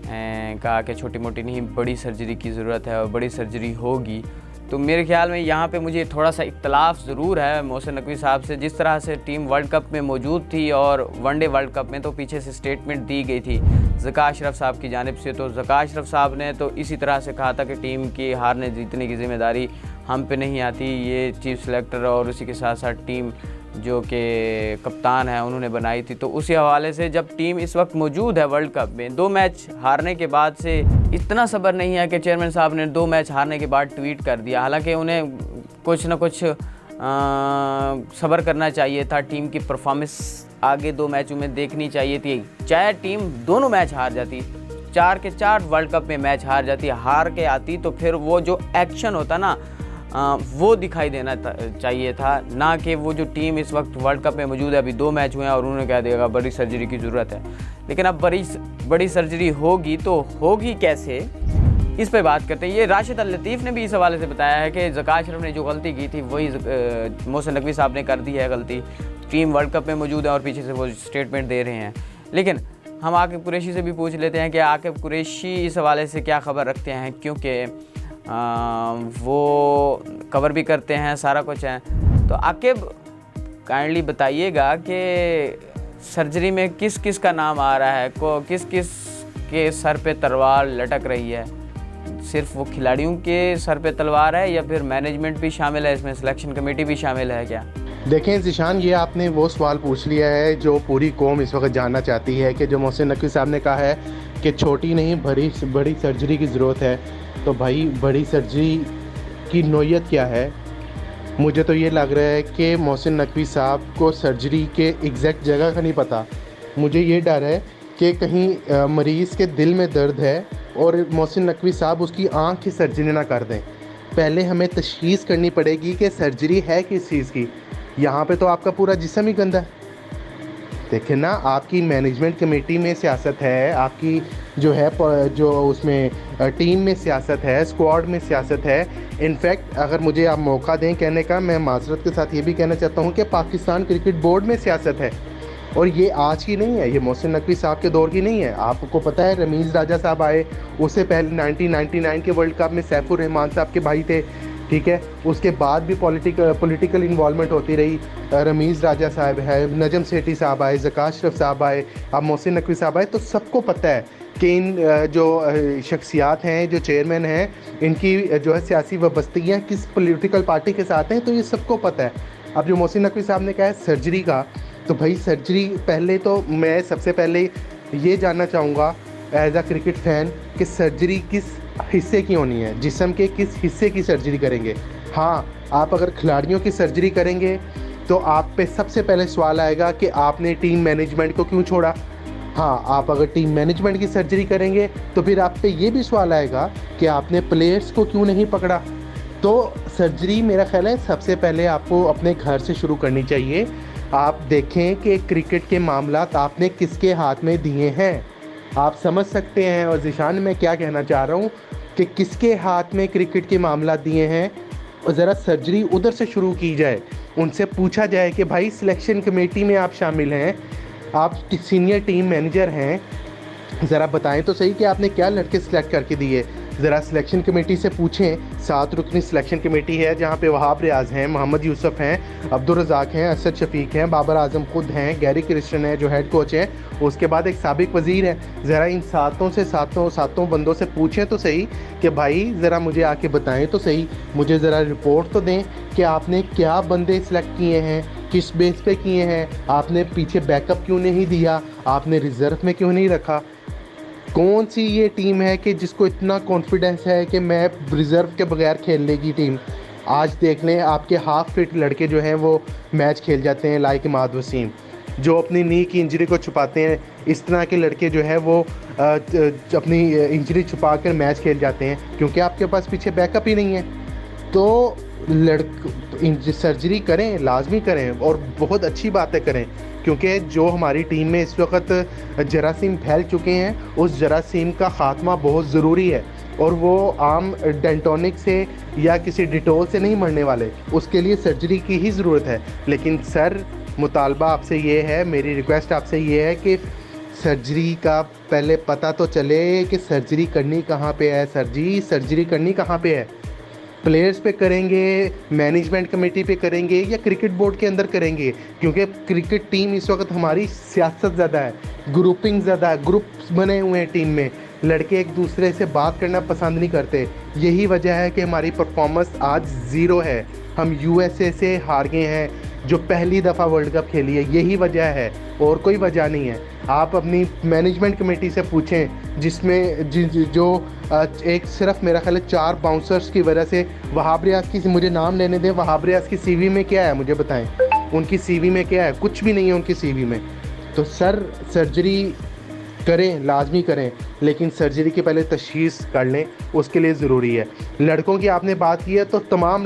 कहा कि छोटी मोटी नहीं बड़ी सर्जरी की ज़रूरत है और बड़ी सर्जरी होगी, तो मेरे ख्याल में यहाँ पे मुझे थोड़ा सा इख्तलाफ ज़रूर है मोहसिन नकवी साहब से। जिस तरह से टीम वर्ल्ड कप में मौजूद थी और वनडे वर्ल्ड कप में तो पीछे से स्टेटमेंट दी गई थी ज़का अशरफ साहब की जानिब से, तो ज़का अशरफ साहब ने तो इसी तरह से कहा था कि टीम की हारने जीतने की ज़िम्मेदारी हम पे नहीं आती, ये चीफ सेलेक्टर और उसी के साथ साथ टीम जो कि कप्तान है उन्होंने बनाई थी। तो उसी हवाले से जब टीम इस वक्त मौजूद है वर्ल्ड कप में, 2 मैच हारने के बाद से इतना सब्र नहीं है कि चेयरमैन साहब ने 2 मैच हारने के बाद ट्वीट कर दिया। हालांकि उन्हें कुछ ना कुछ सब्र करना चाहिए था, टीम की परफॉर्मेंस आगे 2 मैचों में देखनी चाहिए थी। चाहे टीम दोनों मैच हार जाती, 4 के 4 वर्ल्ड कप में मैच हार जाती, हार के आती, तो फिर वो जो एक्शन होता ना वो दिखाई देना चाहिए था, ना कि वो जो टीम इस वक्त वर्ल्ड कप में मौजूद है, अभी 2 मैच हुए हैं और उन्होंने कह दिया बड़ी सर्जरी की ज़रूरत है। लेकिन अब बड़ी सर्जरी होगी तो होगी कैसे, इस पे बात करते हैं। ये राशिद अल लतीफ़ ने भी इस हवाले से बताया है कि ज़का अशरफ ने जो गलती की थी वही मोहसिन नकवी साहब ने कर दी है गलती। टीम वर्ल्ड कप में मौजूद है और पीछे से वो स्टेटमेंट दे रहे हैं। लेकिन हम आकिब कुरैशी से भी पूछ लेते हैं कि आकिब कुरैशी इस हवाले से क्या खबर रखते हैं, क्योंकि वो कवर भी करते हैं, सारा कुछ है। तो आकिब काइंडली बताइएगा कि सर्जरी में किस किस का नाम आ रहा है, किस किस के सर पे तलवार लटक रही है? सिर्फ वो खिलाड़ियों के सर पे तलवार है या फिर मैनेजमेंट भी शामिल है इसमें, सिलेक्शन कमेटी भी शामिल है क्या? देखें ज़ीशान, ये आपने वो सवाल पूछ लिया है जो पूरी कौम इस वक्त जानना चाहती है कि जो मोहसिन नकवी साहब ने कहा है कि छोटी नहीं बड़ी सर्जरी की ज़रूरत है। तो भाई बड़ी सर्जरी की नौयत क्या है? मुझे तो ये लग रहा है कि मोहसिन नकवी साहब को सर्जरी के एग्जैक्ट जगह का नहीं पता। मुझे ये डर है कि कहीं मरीज़ के दिल में दर्द है और मोहसिन नकवी साहब उसकी आँख की सर्जरी ना कर दें। पहले हमें तशख़ीस करनी पड़ेगी कि सर्जरी है किस चीज़ की। यहाँ पे तो आपका पूरा जिस्म ही गंदा है। देखें ना, आपकी मैनेजमेंट कमेटी में सियासत है, आपकी जो है जो उसमें टीम में सियासत है, स्क्वाड में सियासत है। इनफैक्ट अगर मुझे आप मौका दें कहने का, मैं माजरत के साथ ये भी कहना चाहता हूँ कि पाकिस्तान क्रिकेट बोर्ड में सियासत है। और ये आज की नहीं है, ये मोहसिन नकवी साहब के दौर की नहीं है। आपको पता है रमीज़ राजा साहब आए, उससे पहले 1999 के वर्ल्ड कप में सैफुर रहमान साहब के भाई थे, ठीक है। उसके बाद भी पॉलिटिकल इन्वॉल्वमेंट होती रही। रमीज़ राजा साहब है, नजम सेठी साहब आए, ज़का अशरफ साहब आए, अब मोहसिन नकवी साहब आए। तो सबको पता है कि इन जो शख्सियात हैं, जो चेयरमैन हैं, इनकी जो है सियासी वाबस्तगियाँ किस पॉलिटिकल पार्टी के साथ हैं, तो ये सबको पता है। अब जो मोहसिन नकवी साहब ने कहा है सर्जरी का, तो भाई सर्जरी पहले तो मैं सबसे पहले ये जानना चाहूँगा एज अ क्रिकेट फ़ैन कि सर्जरी किस हिस्से की होनी है, जिस्म के किस हिस्से की सर्जरी करेंगे। हाँ, आप अगर खिलाड़ियों की सर्जरी करेंगे तो आप पे सबसे पहले सवाल आएगा कि आपने टीम मैनेजमेंट को क्यों छोड़ा। हाँ, आप अगर टीम मैनेजमेंट की सर्जरी करेंगे तो फिर आप पे ये भी सवाल आएगा कि आपने प्लेयर्स को क्यों नहीं पकड़ा। तो सर्जरी मेरा ख्याल है सबसे पहले आपको अपने घर से शुरू करनी चाहिए। आप देखें कि क्रिकेट के मामलात आपने किसके हाथ में दिए हैं। आप समझ सकते हैं और ज़िशान मैं क्या कहना चाह रहा हूँ कि किसके हाथ में क्रिकेट के मामला दिए हैं, और ज़रा सर्जरी उधर से शुरू की जाए। उनसे पूछा जाए कि भाई सिलेक्शन कमेटी में आप शामिल हैं, आप सीनियर टीम मैनेजर हैं, ज़रा बताएं तो सही कि आपने क्या लड़के सिलेक्ट करके दिए। ज़रा सिलेक्शन कमेटी से पूछें। 7 रुकनी सिलेक्शन कमेटी है जहाँ पे वहाब रियाज हैं, मोहम्मद यूसुफ हैं, अब्दुल रज़ाक हैं, असद शफीक हैं, बाबर आजम खुद हैं, गैरी क्रिस्टन है जो हेड कोच हैं, उसके बाद एक साबिक वज़ीर है। ज़रा इन सातों बंदों से पूछें तो सही कि भाई ज़रा मुझे आके बताएं तो सही, मुझे ज़रा रिपोर्ट तो दें कि आपने क्या बंदे सेलेक्ट किए हैं, किस बेस पे किए हैं, आपने पीछे बैकअप क्यों नहीं दिया, आपने रिज़र्व में क्यों नहीं रखा। कौन सी ये टीम है कि जिसको इतना कॉन्फिडेंस है कि मैं रिज़र्व के बगैर खेल लेगी टीम। आज देख लें आपके हाफ फिट लड़के जो हैं वो मैच खेल जाते हैं, लाइक इमाद वसीम जो अपनी नी की इंजरी को छुपाते हैं। इस तरह के लड़के जो है वो अपनी इंजरी छुपा कर मैच खेल जाते हैं क्योंकि आपके पास पीछे बैकअप ही नहीं है। तो सर्जरी करें, लाजमी करें और बहुत अच्छी बातें करें, क्योंकि जो हमारी टीम में इस वक्त जरासीम फैल चुके हैं उस जरासीम का ख़ात्मा बहुत ज़रूरी है, और वो आम डेंटोनिक से या किसी डिटोल से नहीं मरने वाले, उसके लिए सर्जरी की ही ज़रूरत है। लेकिन सर, मुतालबा आपसे ये है, मेरी रिक्वेस्ट आपसे ये है कि सर्जरी का पहले पता तो चले कि सर्जरी करनी कहाँ पे है। सर्जरी करनी कहाँ पे है, प्लेयर्स पे करेंगे, मैनेजमेंट कमेटी पे करेंगे या क्रिकेट बोर्ड के अंदर करेंगे। क्योंकि क्रिकेट टीम इस वक्त हमारी सियासत ज़्यादा है, ग्रुपिंग ज़्यादा है, ग्रुप्स बने हुए हैं टीम में, लड़के एक दूसरे से बात करना पसंद नहीं करते। यही वजह है कि हमारी परफॉर्मेंस आज ज़ीरो है। हम यूएसए से हार गए हैं जो पहली दफ़ा वर्ल्ड कप खेली है, यही वजह है और कोई वजह नहीं है। आप अपनी मैनेजमेंट कमेटी से पूछें जिसमें जो एक सिर्फ मेरा ख्याल है 4 बाउंसर्स की वजह से वहाब रियाज की, मुझे नाम लेने दें, वहाब रियाज की सीवी में क्या है मुझे बताएं। उनकी सीवी में क्या है? कुछ भी नहीं है उनकी सीवी में। तो सर, सर्जरी करें, लाजमी करें, लेकिन सर्जरी के पहले तशख़ीस कर लें, उसके लिए ज़रूरी है। लड़कों की आपने बात की है तो तमाम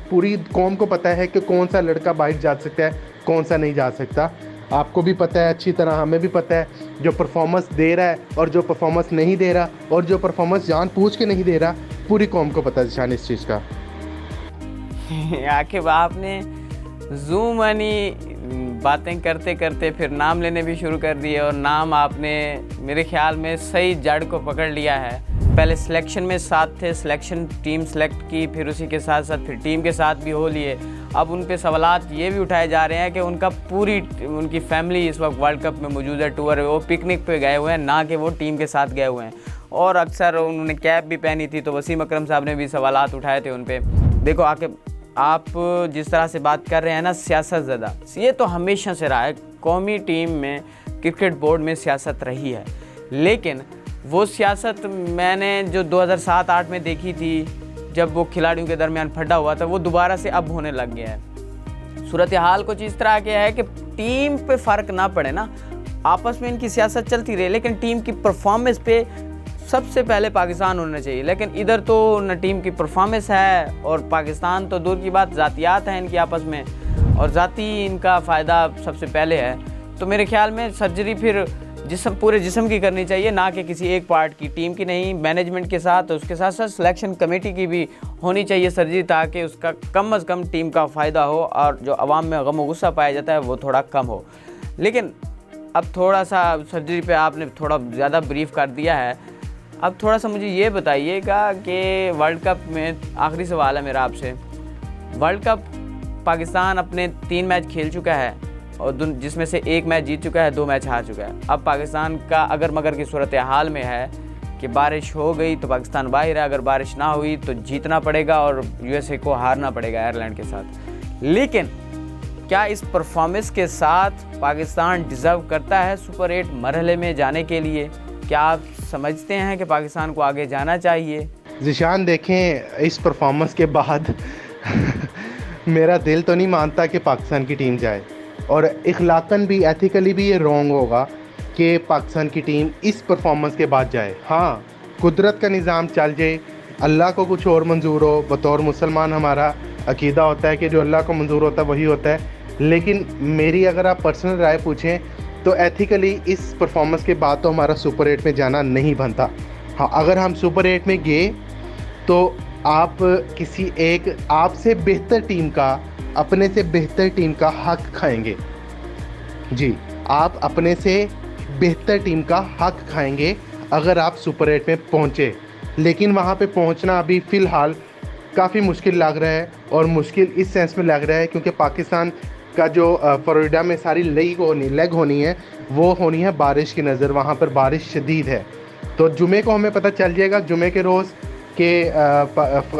पूरी कौम को पता है कि कौन सा लड़का बाहर जा सकता है, कौन सा नहीं जा सकता। आपको भी पता है अच्छी तरह, हमें भी पता है, जो परफॉर्मेंस दे रहा है और जो परफॉर्मेंस नहीं दे रहा, और जो परफॉर्मेंस जानबूझ के नहीं दे रहा, पूरी कौम को पता है निशान इस चीज़ का। आखिर आपने जूम मनी बातें करते करते फिर नाम लेने भी शुरू कर दिए, और नाम आपने मेरे ख्याल में सही जड़ को पकड़ लिया है। पहले सिलेक्शन में साथ थे, सिलेक्शन टीम सेलेक्ट की, फिर उसी के साथ साथ फिर टीम के साथ भी हो लिए। अब उन पे सवालात ये भी उठाए जा रहे हैं कि उनकी फैमिली इस वक्त वर्ल्ड कप में मौजूद है, टूर है, वो पिकनिक पे गए हुए हैं, ना कि वो टीम के साथ गए हुए हैं। और अक्सर उन्होंने कैप भी पहनी थी, तो वसीम अकरम साहब ने भी सवालात उठाए थे उन पे। देखो आप जिस तरह से बात कर रहे हैं ना, सियासत ज़्यादा, ये तो हमेशा से रहा है। कौमी टीम में, क्रिकेट बोर्ड में सियासत रही है, लेकिन वो सियासत मैंने जो 2007-8 में देखी थी, जब वो खिलाड़ियों के दरमियान फटा हुआ था, वो दोबारा से अब होने लग गया है। सूरत हाल कुछ इस तरह के है कि टीम पे फ़र्क ना पड़े ना, आपस में इनकी सियासत चलती रहे, लेकिन टीम की परफॉर्मेंस पे सबसे पहले पाकिस्तान होना चाहिए। लेकिन इधर तो न टीम की परफॉर्मेंस है, और पाकिस्तान तो दूर की बात, ज़ातियात हैं इनकी आपस में, और ज़ाती इनका फ़ायदा सबसे पहले है। तो मेरे ख्याल में सर्जरी फिर पूरे जिस्म की करनी चाहिए, ना कि किसी एक पार्ट की, टीम की नहीं, मैनेजमेंट के साथ, उसके साथ साथ सिलेक्शन कमेटी की भी होनी चाहिए सर्जरी, ताकि उसका कम अज़ कम टीम का फ़ायदा हो और जो अवाम में गम व गुस्सा पाया जाता है वो थोड़ा कम हो। लेकिन अब थोड़ा सा सर्जरी पे आपने थोड़ा ज़्यादा ब्रीफ कर दिया है, अब थोड़ा सा मुझे ये बताइएगा कि वर्ल्ड कप में, आखिरी सवाल है मेरा आपसे, वर्ल्ड कप पाकिस्तान अपने 3 मैच खेल चुका है और जिसमें से 1 मैच जीत चुका है, 2 मैच हार चुका है। अब पाकिस्तान का अगर मगर की सूरत हाल में है कि बारिश हो गई तो पाकिस्तान बाहर है, अगर बारिश ना हुई तो जीतना पड़ेगा और यूएसए को हारना पड़ेगा आयरलैंड के साथ। लेकिन क्या इस परफॉर्मेंस के साथ पाकिस्तान डिज़र्व करता है सुपर 8 मरहले में जाने के लिए? क्या आप समझते हैं कि पाकिस्तान को आगे जाना चाहिए? ज़िशान देखें, इस परफॉर्मेंस के बाद मेरा दिल तो नहीं मानता कि पाकिस्तान की टीम जाए, और इखलाकन भी, एथिकली भी ये रॉन्ग होगा कि पाकिस्तान की टीम इस परफॉर्मेंस के बाद जाए। हाँ, कुदरत का निज़ाम चल जाए, अल्लाह को कुछ और मंजूर हो, बतौर मुसलमान हमारा अकीदा होता है कि जो अल्लाह को मंजूर होता है वही होता है। लेकिन मेरी अगर आप पर्सनल राय पूछें तो एथिकली इस परफॉर्मेंस के बाद तो हमारा सुपर 8 में जाना नहीं बनता। हाँ, अगर हम सुपर 8 में गए तो आप किसी एक आपसे बेहतर टीम का, अपने से बेहतर टीम का हक खाएंगे। जी, आप अपने से बेहतर टीम का हक खाएंगे अगर आप सुपर 8 में पहुँचे। लेकिन वहाँ पे पहुँचना अभी फ़िलहाल काफ़ी मुश्किल लग रहा है, और मुश्किल इस सेंस में लग रहा है क्योंकि पाकिस्तान का जो फ्लोरिडा में सारी लेग होनी है, वो होनी है बारिश की नज़र। वहाँ पर बारिश शदीद है, तो जुमे को हमें पता चल जाएगा, जुमे के रोज़ कि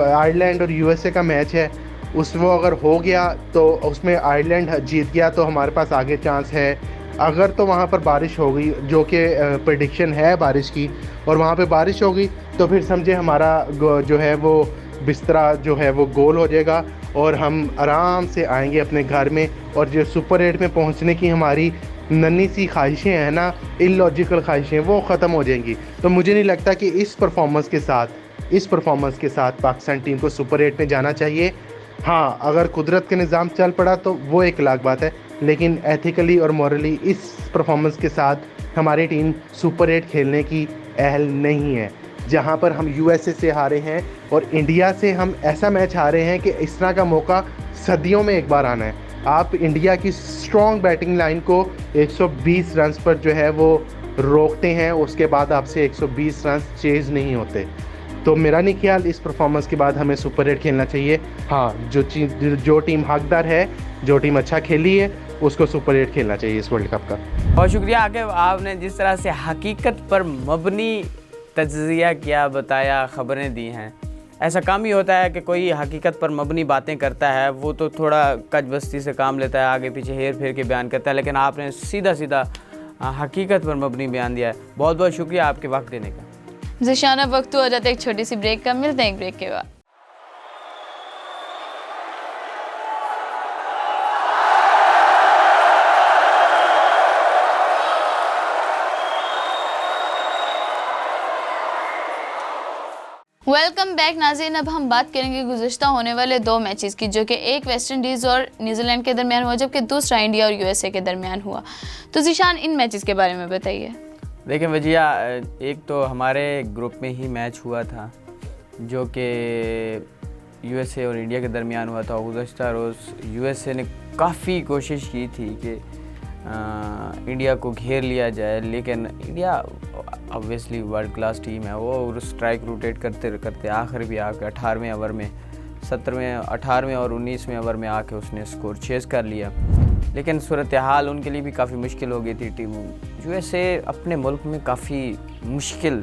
आयरलैंड और यूएसए का मैच है, वो अगर हो गया तो उसमें आयरलैंड जीत गया तो हमारे पास आगे चांस है। अगर तो वहाँ पर बारिश हो गई, जो कि प्रेडिक्शन है बारिश की, और वहाँ पे बारिश हो गई तो फिर समझे हमारा जो है वो बिस्तरा जो है वो गोल हो जाएगा और हम आराम से आएंगे अपने घर में। और जो सुपर 8 में पहुँचने की हमारी नन्ही सी ख्वाहिशें हैं ना, इलॉजिकल ख्वाहिशें, वो ख़त्म हो जाएंगी। तो मुझे नहीं लगता कि इस परफॉर्मेंस के साथ पाकिस्तान टीम को सुपर 8 में जाना चाहिए। हाँ, अगर कुदरत का निज़ाम चल पड़ा तो वो एक अलग बात है, लेकिन एथिकली और मॉरली इस परफॉर्मेंस के साथ हमारी टीम सुपर 8 खेलने की अहल नहीं है। जहाँ पर हम यूएसए से हारे हैं और इंडिया से हम ऐसा मैच हारे हैं कि इस तरह का मौका सदियों में एक बार आना है। आप इंडिया की स्ट्रॉन्ग बैटिंग लाइन को 120 रन पर जो है वो रोकते हैं, उसके बाद आपसे 120 रन चेज नहीं होते। तो मेरा नहीं ख्याल इस परफॉर्मेंस के बाद हमें सुपर 8 खेलना चाहिए। हाँ, जो टीम हकदार है, जो टीम अच्छा खेली है, उसको सुपर 8 खेलना चाहिए इस वर्ल्ड कप का। बहुत शुक्रिया आके आपने जिस तरह से हकीकत पर मबनी तज्ज़िया किया, बताया, ख़बरें दी हैं। ऐसा काम ही होता है कि कोई हकीकत पर मबनी बातें करता है, वो तो थोड़ा कच बस्ती से काम लेता है, आगे पीछे हेर फेर के बयान करता है, लेकिन आपने सीधा सीधा हकीकत पर मबनी बयान दिया है। बहुत बहुत शुक्रिया आपके वक्त देने का। ज़िशान, अब वक्त हो जाता है एक छोटी सी ब्रेक का, मिलते हैं एक ब्रेक के बाद। वेलकम बैक नाज़रीन। अब हम बात करेंगे गुज़श्ता होने वाले 2 मैचेस की, जो कि एक वेस्ट इंडीज़ और न्यूजीलैंड के दरमियान हुआ, जबकि दूसरा इंडिया और यूएसए के दरमियान हुआ। तो ज़िशान, इन मैचेस के बारे में बताइए। देखिए वजिया, एक तो हमारे ग्रुप में ही मैच हुआ था जो कि यूएसए और इंडिया के दरमियान हुआ था। गुज़श्ता रोज़ यूएसए ने काफ़ी कोशिश की थी कि इंडिया को घेर लिया जाए, लेकिन India obviously world class team है, वो स्ट्राइक रोटेट करते करते आखिर भी आकर 18वें ओवर में, 18वें और 19वें ओवर में आके उसने स्कोर चेज़ कर लिया। लेकिन सूरत हाल उनके लिए भी काफ़ी मुश्किल हो गई थी। टीम यूएसए अपने मुल्क में काफ़ी मुश्किल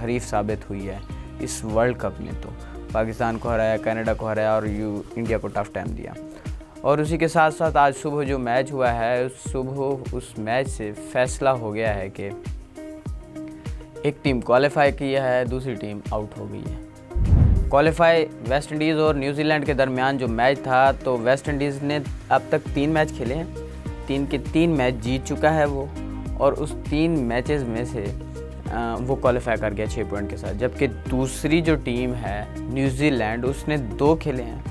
हरीफ साबित हुई है इस वर्ल्ड कप में। तो पाकिस्तान को हराया, कनाडा को हराया और इंडिया को टफ टाइम दिया। और उसी के साथ साथ आज सुबह जो मैच हुआ है, उस मैच से फैसला हो गया है कि एक टीम क्वालिफाई किया है, दूसरी टीम आउट हो गई है। क्वालिफाई वेस्ट इंडीज़ और न्यूजीलैंड के दरमियान जो मैच था, तो वेस्ट इंडीज़ ने अब तक 3 मैच खेले हैं, 3 के 3 मैच जीत चुका है वो, और उस 3 मैचेस में से वो क्वालिफाई कर गया 6 पॉइंट के साथ। जबकि दूसरी जो टीम है न्यूजीलैंड, उसने 2 खेले हैं,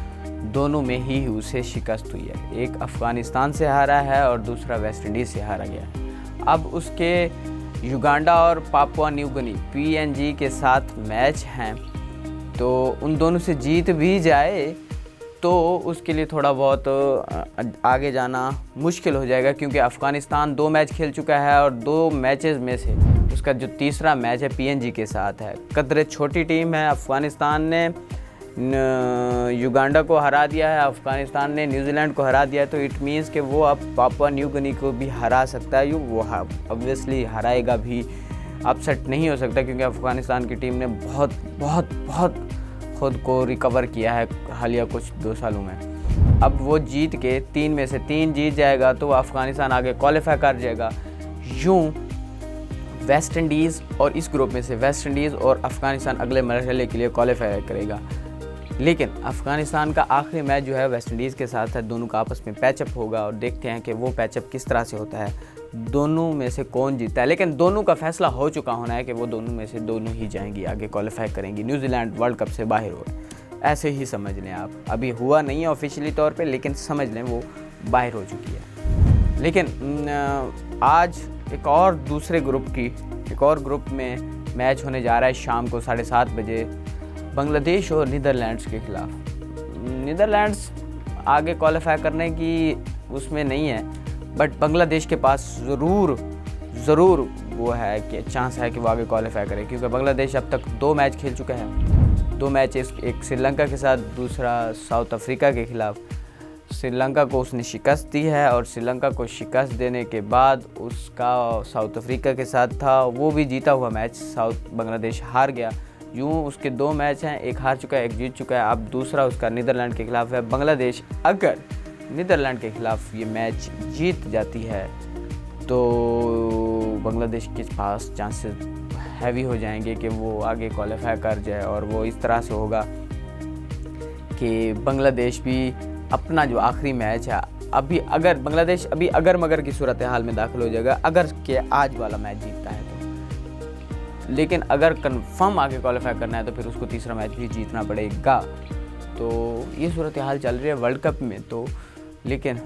दोनों में ही उसे शिकस्त हुई है। एक अफ़गानिस्तान से हारा है और दूसरा वेस्ट इंडीज़ से हारा गया है। अब उसके युगांडा और पापुआ न्यू गिनी PNG के साथ मैच हैं, तो उन दोनों से जीत भी जाए तो उसके लिए थोड़ा बहुत आगे जाना मुश्किल हो जाएगा, क्योंकि अफ़गानिस्तान 2 मैच खेल चुका है और 2 मैचेस में से उसका जो तीसरा मैच है पीएनजी के साथ है। कदरे छोटी टीम है। अफ़गानिस्तान ने युगांडा को हरा दिया है, अफ़गानिस्तान ने न्यूजीलैंड को हरा दिया है, तो इट मीन्स कि वो अब पापुआ न्यू गिनी को भी हरा सकता है। वो ऑब्वियसली हराएगा भी, अपसेट नहीं हो सकता, क्योंकि अफ़गानिस्तान की टीम ने बहुत बहुत बहुत खुद को रिकवर किया है हालिया कुछ 2 सालों में। अब वो जीत के 3 में से 3 जीत जाएगा तो अफ़गानिस्तान आगे क्वालिफाई कर जाएगा। यूँ वेस्ट इंडीज़ और इस ग्रुप में से वेस्ट इंडीज़ और अफ़गानिस्तान अगले मरहले के लिए क्वालिफाई करेगा। लेकिन अफ़गानिस्तान का आखिरी मैच जो है वेस्ट इंडीज़ के साथ है, दोनों का आपस में पैचअप होगा और देखते हैं कि वो पैचअप किस तरह से होता है, दोनों में से कौन जीतता है। लेकिन दोनों का फैसला हो चुका होना है कि वो दोनों में से दोनों ही जाएंगी आगे, क्वालिफाई करेंगी। न्यूजीलैंड वर्ल्ड कप से बाहर हो गए, ऐसे ही समझ लें आप। अभी हुआ नहीं है ऑफिशियली तौर पे, लेकिन समझ लें वो बाहर हो चुकी है। लेकिन आज एक और ग्रुप में मैच होने जा रहा है शाम को 7:30 बजे, बांग्लादेश और नीदरलैंड्स के खिलाफ। नीदरलैंड्स आगे क्वालिफाई करने की उसमें नहीं है, बट बांग्लादेश के पास ज़रूर वो है कि चांस है कि वो आगे क्वालिफाई करे, क्योंकि बांग्लादेश अब तक 2 मैच खेल चुका है। 2 मैच, एक श्रीलंका के साथ, दूसरा साउथ अफ्रीका के खिलाफ। श्रीलंका को उसने शिकस्त दी है और श्रीलंका को शिकस्त देने के बाद उसका साउथ अफ्रीका के साथ था, वो भी जीता हुआ मैच बांग्लादेश हार गया। यूँ उसके 2 मैच हैं, एक हार चुका है, एक जीत चुका है। अब दूसरा उसका नीदरलैंड के खिलाफ है। बांग्लादेश अगर नीदरलैंड के खिलाफ ये मैच जीत जाती है तो बांग्लादेश के पास चांसेस हैवी हो जाएंगे कि वो आगे क्वालिफाई कर जाए, और वो इस तरह से होगा कि बांग्लादेश भी अपना जो आखिरी मैच है, बांग्लादेश अभी अगर मगर की सूरत हाल में दाखिल हो जाएगा अगर के आज वाला मैच जीतता है तो। लेकिन अगर कंफर्म आगे क्वालिफाई करना है तो फिर उसको तीसरा मैच भी जीतना पड़ेगा। तो ये सूरत हाल चल रही है वर्ल्ड कप में। तो लेकिन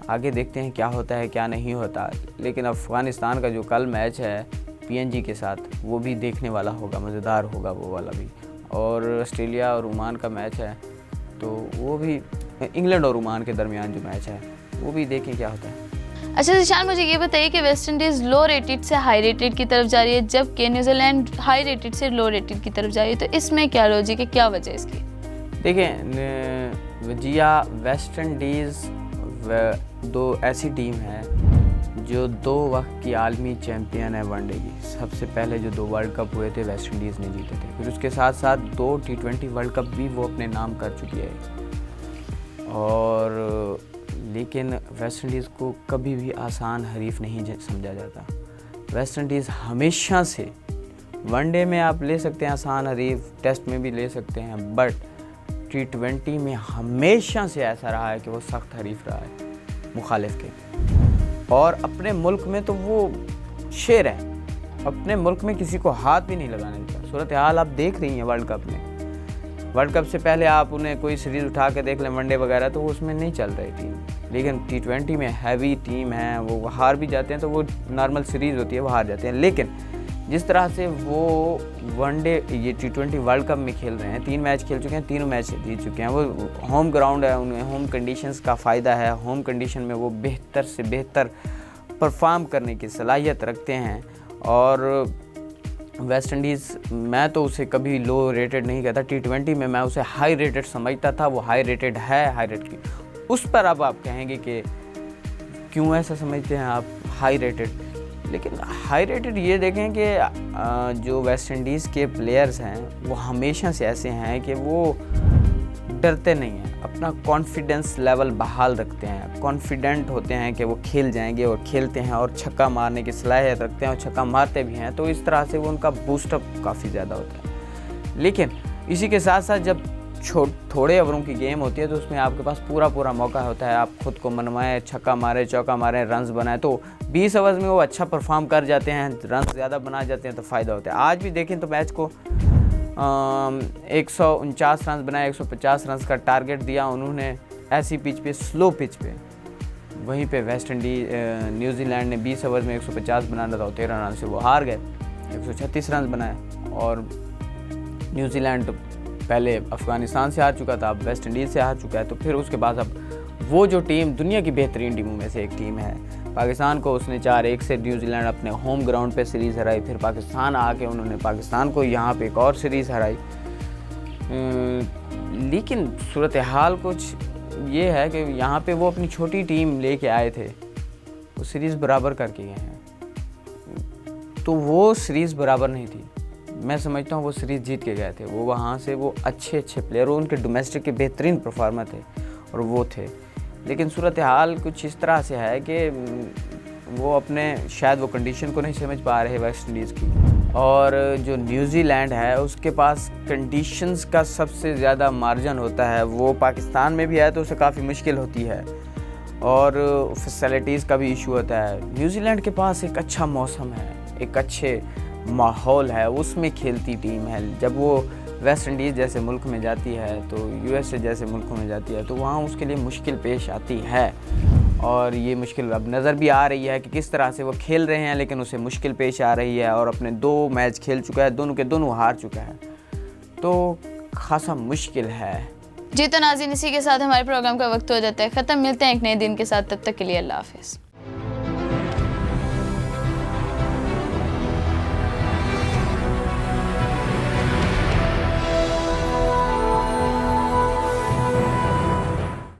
आगे देखते हैं क्या होता है क्या नहीं होता। लेकिन अफ़गानिस्तान का जो कल मैच है पीएनजी के साथ, वो भी देखने वाला होगा, मज़ेदार होगा वो वाला भी। और ऑस्ट्रेलिया और ओमान का मैच है, तो वो भी इंग्लैंड और ओमान के दरमियान जो मैच है वो भी देखें क्या होता है। अच्छा ज़ीशान, मुझे ये बताइए कि वेस्ट इंडीज़ लो रेटेड से हाई रेटेड की तरफ जा रही है, जबकि न्यूजीलैंड हाई रेटेड से लो रेटेड की तरफ जा रही है, तो इसमें क्या लॉजिक है, क्या वजह है इसकी? देखिए वजिया, वेस्ट इंडीज़ 2 ऐसी टीम है जो 2 वक्त की आलमी चैम्पियन है वनडे की। सबसे पहले जो 2 वर्ल्ड कप हुए थे वेस्ट इंडीज़ ने जीते थे, फिर उसके साथ साथ 2 T20 वर्ल्ड कप भी वो अपने नाम कर चुकी है। और लेकिन वेस्ट इंडीज़ को कभी भी आसान हरीफ नहीं समझा जाता। वेस्ट इंडीज़ हमेशा से वनडे में आप ले सकते हैं आसान हरीफ, टेस्ट में भी ले सकते हैं, बट T20 में हमेशा से ऐसा रहा है कि वो सख्त हरीफ रहा है मुखालिफ के। और अपने मुल्क में तो वो शेर है, अपने मुल्क में किसी को हाथ भी नहीं लगाने देता। सूरत हाल आप देख रही हैं वर्ल्ड कप में। वर्ल्ड कप से पहले आप उन्हें कोई सीरीज़ उठा के देख लें वनडे वगैरह, तो वो उसमें नहीं चल रही टीम। लेकिन T20 में हैवी टीम है, वो हार भी जाते हैं तो वो नॉर्मल सीरीज़ होती है, वो हार जाते हैं। लेकिन जिस तरह से वो वनडे ये T20 वर्ल्ड कप में खेल रहे हैं, 3 मैच खेल चुके हैं, तीनों मैच जीत चुके हैं। वो होम ग्राउंड है, उन्हें होम कंडीशंस का फ़ायदा है। होम कंडीशन में वो बेहतर से बेहतर परफॉर्म करने की सलाहियत रखते हैं। और वेस्ट इंडीज़, मैं तो उसे कभी लो रेटेड नहीं कहता। T20 में मैं उसे हाई रेटेड समझता था, वो हाई रेटेड है, हाई रेट की उस पर अब आप कहेंगे कि क्यों ऐसा समझते हैं आप हाई रेटेड। लेकिन हाई रेटेड ये देखें कि जो वेस्ट इंडीज़ के प्लेयर्स हैं वो हमेशा से ऐसे हैं कि वो डरते नहीं हैं, अपना कॉन्फिडेंस लेवल बहाल रखते हैं, कॉन्फिडेंट होते हैं कि वो खेल जाएंगे और खेलते हैं, और छक्का मारने की सलाहियत रखते हैं और छक्का मारते भी हैं। तो इस तरह से वो उनका बूस्टअप काफ़ी ज़्यादा होता है। लेकिन इसी के साथ साथ जब थोड़े ओवरों की गेम होती है तो उसमें आपके पास पूरा मौका होता है, आप खुद को मनवाएं, छक्का मारें, चौका मारें, रन्स बनाएं। तो 20 ओवर्स में वो अच्छा परफॉर्म कर जाते हैं, रन्स ज़्यादा बना जाते हैं, तो फ़ायदा होता है। आज भी देखें तो मैच को 149 रन बनाए, 150 रन का टारगेट दिया उन्होंने ऐसी पिच पे, स्लो पिच पे। वहीं पे वेस्ट इंडीज न्यूजीलैंड ने 20 ओवर में 150 बनाना था, 13 रन से वो हार गए, 136 रन बनाए। और न्यूजीलैंड पहले अफ़गानिस्तान से हार चुका था, अब वेस्ट इंडीज़ से हार चुका है, तो फिर उसके बाद अब वो जो टीम दुनिया की बेहतरीन टीमों में से एक टीम है। पाकिस्तान को उसने 4-1 से न्यूजीलैंड अपने होम ग्राउंड पे सीरीज़ हराई, फिर पाकिस्तान आके उन्होंने पाकिस्तान को यहाँ पे एक और सीरीज़ हराई। लेकिन सूरत हाल कुछ ये है कि यहाँ पे वो अपनी छोटी टीम लेके आए थे, वो सीरीज़ बराबर करके गए हैं। तो वो सीरीज़ बराबर नहीं थी, मैं समझता हूँ वो सीरीज़ जीत के गए थे। वो वहाँ से वो अच्छे प्लेयर, उनके डोमेस्टिक के बेहतरीन परफॉर्मर थे और वो थे। लेकिन सूरत हाल कुछ इस तरह से है कि वो अपने शायद वो कंडीशन को नहीं समझ पा रहे वेस्ट इंडीज़ की। और जो न्यूजीलैंड है उसके पास कंडीशंस का सबसे ज़्यादा मार्जिन होता है। वो पाकिस्तान में भी है तो उसे काफ़ी मुश्किल होती है और फैसिलिटीज़ का भी इशू होता है। न्यूजीलैंड के पास एक अच्छा मौसम है, एक अच्छे माहौल है, उसमें खेलती टीम है। जब वो वेस्ट इंडीज़ जैसे मुल्क में जाती है तो यूएसए जैसे मुल्कों में जाती है तो वहाँ उसके लिए मुश्किल पेश आती है। और ये मुश्किल अब नज़र भी आ रही है कि किस तरह से वो खेल रहे हैं, लेकिन उसे मुश्किल पेश आ रही है और अपने 2 मैच खेल चुका है, दोनों के दोनों हार चुका है, तो खासा मुश्किल है। जी तो नाज़रीन, इसी के साथ हमारे प्रोग्राम का वक्त हो जाता है ख़त्म। मिलते हैं एक नए दिन के साथ, तब तक के लिए अल्लाह हाफ़िज़।